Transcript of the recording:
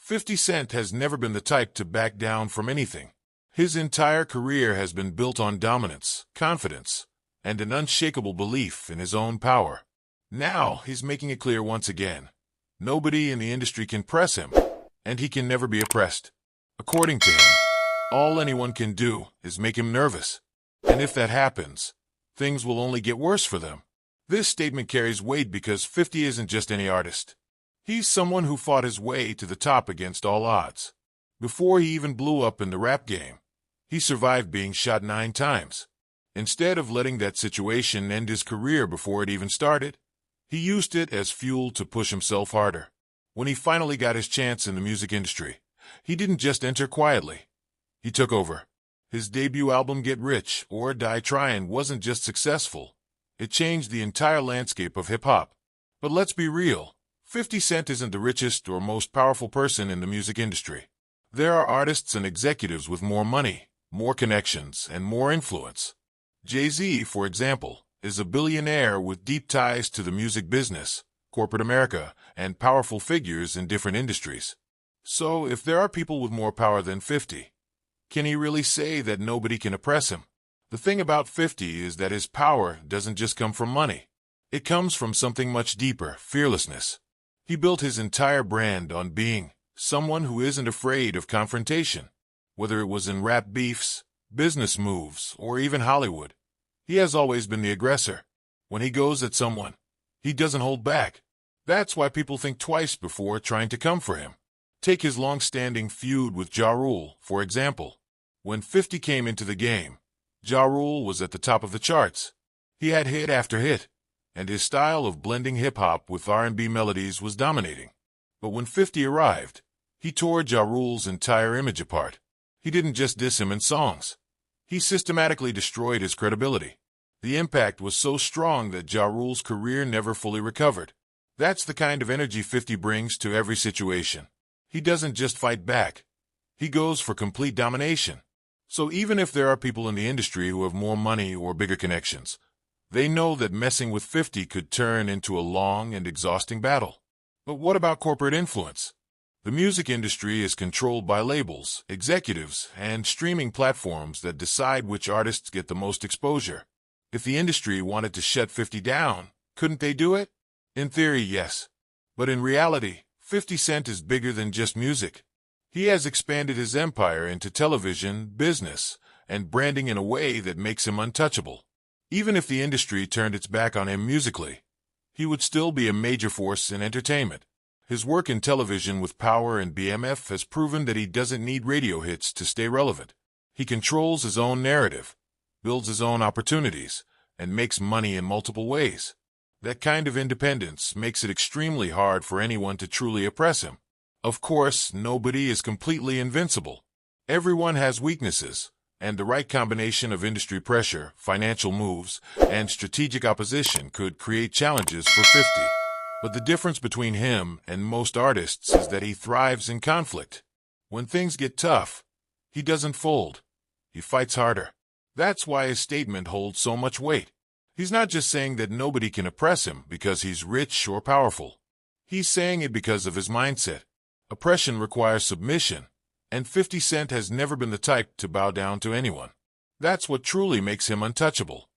50 Cent has never been the type to back down from anything. His entire career has been built on dominance, confidence, and an unshakable belief in his own power. Now, he's making it clear once again. Nobody in the industry can press him, and he can never be oppressed. According to him, all anyone can do is make him nervous. And if that happens, things will only get worse for them. This statement carries weight because 50 isn't just any artist. He's someone who fought his way to the top against all odds. Before he even blew up in the rap game, he survived being shot 9 times. Instead of letting that situation end his career before it even started, he used it as fuel to push himself harder. When he finally got his chance in the music industry, he didn't just enter quietly. He took over. His debut album Get Rich or Die Tryin' wasn't just successful. It changed the entire landscape of hip-hop. But let's be real, 50 Cent isn't the richest or most powerful person in the music industry. There are artists and executives with more money, more connections, and more influence. Jay-Z, for example, is a billionaire with deep ties to the music business, corporate America, and powerful figures in different industries. So, if there are people with more power than 50, can he really say that nobody can oppress him? The thing about 50 is that his power doesn't just come from money. It comes from something much deeper, fearlessness. He built his entire brand on being someone who isn't afraid of confrontation. Whether it was in rap beefs, business moves, or even Hollywood, he has always been the aggressor. When he goes at someone, he doesn't hold back. That's why people think twice before trying to come for him. Take his long-standing feud with Ja Rule, for example. When 50 came into the game, Ja Rule was at the top of the charts. He had hit after hit, and his style of blending hip-hop with R&B melodies was dominating. But when 50 arrived, he tore Ja Rule's entire image apart. He didn't just diss him in songs. He systematically destroyed his credibility. The impact was so strong that Ja Rule's career never fully recovered. That's the kind of energy 50 brings to every situation. He doesn't just fight back. He goes for complete domination. So even if there are people in the industry who have more money or bigger connections, they know that messing with 50 could turn into a long and exhausting battle. But what about corporate influence? The music industry is controlled by labels, executives, and streaming platforms that decide which artists get the most exposure. If the industry wanted to shut 50 down, couldn't they do it? In theory, yes. But in reality, 50 Cent is bigger than just music. He has expanded his empire into television, business, and branding in a way that makes him untouchable. Even if the industry turned its back on him musically, he would still be a major force in entertainment. His work in television with Power and BMF has proven that he doesn't need radio hits to stay relevant. He controls his own narrative, builds his own opportunities, and makes money in multiple ways. That kind of independence makes it extremely hard for anyone to truly oppress him. Of course, nobody is completely invincible. Everyone has weaknesses, and the right combination of industry pressure, financial moves, and strategic opposition could create challenges for 50. But the difference between him and most artists is that he thrives in conflict. When things get tough, he doesn't fold. He fights harder. That's why his statement holds so much weight. He's not just saying that nobody can oppress him because he's rich or powerful. He's saying it because of his mindset. Oppression requires submission, and 50 Cent has never been the type to bow down to anyone. That's what truly makes him untouchable.